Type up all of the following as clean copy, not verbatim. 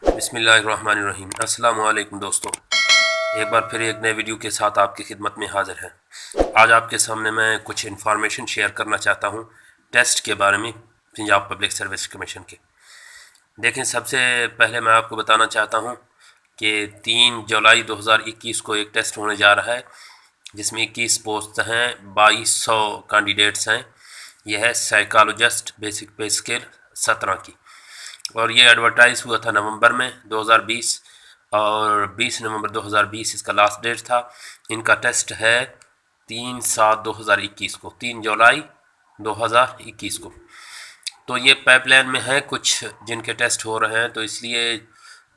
बिस्मिल्लाहिर्रहमानिर्रहीम। अस्सलाम वालेकुम दोस्तों, एक बार फिर एक नए वीडियो के साथ आपकी खिदमत में हाज़िर हैं। आज आपके सामने मैं कुछ इन्फॉर्मेशन शेयर करना चाहता हूँ टेस्ट के बारे में, पंजाब पब्लिक सर्विस कमीशन के। देखें, सबसे पहले मैं आपको बताना चाहता हूँ कि 3 जुलाई 2021 को एक टेस्ट होने जा रहा है जिसमें 21 पोस्ट हैं, 2200 कैंडिडेट्स हैं। यह है साइकोलॉजिस्ट बेसिक पे स्केल 17 की, और ये एडवर्टाइज़ हुआ था नवंबर में 2020 और 20 नवंबर 2020 इसका लास्ट डेट था। इनका टेस्ट है 3/7/2021 को, 3 जुलाई 2021 को। तो ये पाइपलाइन में है कुछ जिनके टेस्ट हो रहे हैं, तो इसलिए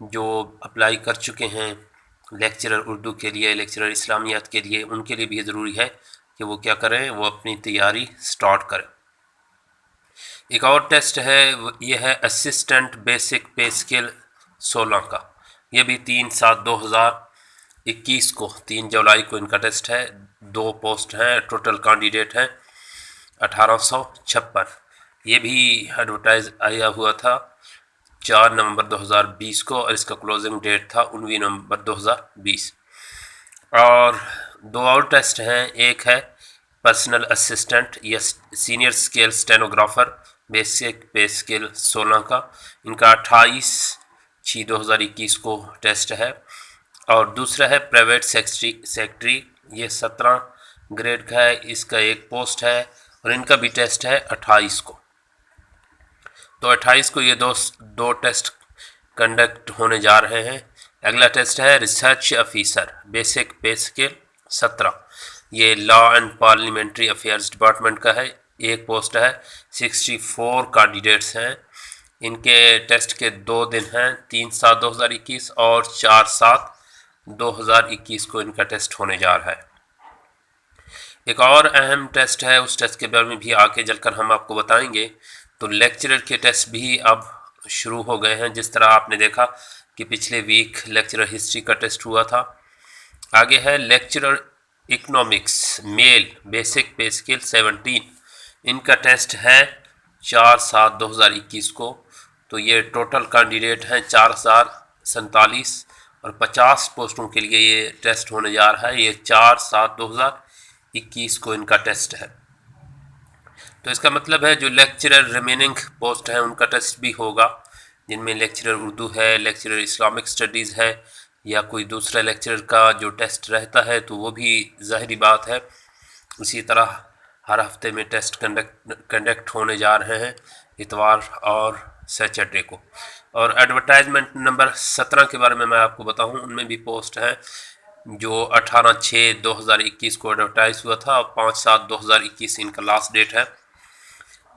जो अप्लाई कर चुके हैं लेक्चरर उर्दू के लिए, लेक्चरर इस्लामियात के लिए, उनके लिए भी ज़रूरी है कि वो क्या करें, वो अपनी तैयारी स्टार्ट करें। एक और टेस्ट है, ये है असिस्टेंट बेसिक पे स्केल 16 का। ये भी 3/7/2021 को, 3 जुलाई को इनका टेस्ट है। 2 पोस्ट हैं, टोटल कैंडिडेट हैं 1856। ये भी एडवर्टाइज आया हुआ था 4 नवंबर 2020 को, और इसका क्लोजिंग डेट था 19 नवंबर 2020। और 2 और टेस्ट हैं, एक है पर्सनल असिस्टेंट या senior scale stenographer basic pay scale 16 का। इनका 28/6/2021 को टेस्ट है। और दूसरा है प्राइवेट सेक्रेटरी, ये 17 ग्रेड का है, इसका एक पोस्ट है और इनका भी टेस्ट है 28 को। तो 28 को ये दो टेस्ट कंडक्ट होने जा रहे हैं। अगला टेस्ट है research officer basic pay scale 17। ये law and parliamentary affairs department का है, एक पोस्ट है। 64 कैंडिडेट्स हैं। इनके टेस्ट के 2 दिन हैं, 3/7/2021 और 4/7/2021 को इनका टेस्ट होने जा रहा है। एक और अहम टेस्ट है, उस टेस्ट के बारे में भी आगे चलकर हम आपको बताएंगे। तो लेक्चरर के टेस्ट भी अब शुरू हो गए हैं। जिस तरह आपने देखा कि पिछले वीक लेक्चरर हिस्ट्री का टेस्ट हुआ था। आगे है lecturer economics male basic pay scale 17। इनका टेस्ट है 4/7/2021 को। तो ये टोटल कैंडिडेट हैं 4047 और 50 पोस्टों के लिए ये टेस्ट होने जा रहा है। ये 4/7/2021 को इनका टेस्ट है। तो इसका मतलब है जो लेक्चरर रिमेनिंग पोस्ट है उनका टेस्ट भी होगा, जिनमें लेक्चरर उर्दू है, लेक्चरर इस्लामिक स्टडीज़ है, या कोई दूसरा लेक्चरर का जो टेस्ट रहता है, तो वो भी ज़ाहिरी बात है। इसी तरह हर हफ्ते में टेस्ट कंडक्ट होने जा रहे हैं, इतवार और सैटरडे को। और एडवर्टाइजमेंट नंबर 17 के बारे में मैं आपको बताऊं, उनमें भी पोस्ट है जो 18/6/2021 को एडवर्टाइज हुआ था और 5/7/2021 इनका लास्ट डेट है।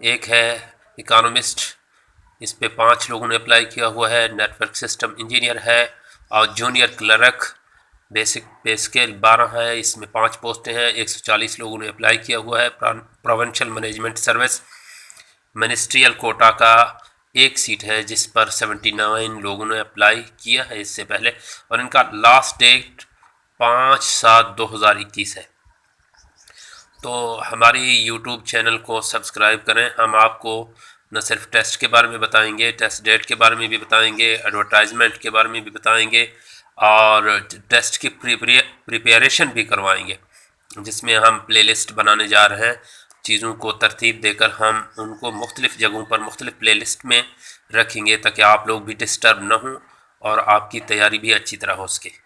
एक है इकोनॉमिस्ट, इस पे 5 लोगों ने अप्लाई किया हुआ है। नेटवर्क सिस्टम इंजीनियर है और junior clerk basic pay scale 12 है, इसमें 5 पोस्टें हैं। 140 लोगों ने अप्लाई किया हुआ है। Provincial management service ministerial quota का एक सीट है जिस पर 79 लोगों ने अप्लाई किया है इससे पहले, और इनका लास्ट डेट 5/7/2021 है। तो हमारी यूट्यूब चैनल को सब्सक्राइब करें। हम आपको न सिर्फ टेस्ट के बारे में बताएंगे, टेस्ट डेट के बारे में भी बताएंगे, एडवर्टाइजमेंट के बारे में भी बताएंगे, और टेस्ट की प्रिपरेशन भी करवाएंगे, जिसमें हम प्लेलिस्ट बनाने जा रहे हैं। चीज़ों को तरतीब देकर हम उनको मुख्तलिफ़ जगहों पर मुख्तलिफ़ प्लेलिस्ट में रखेंगे ताकि आप लोग भी डिस्टर्ब न हों और आपकी तैयारी भी अच्छी तरह हो सके।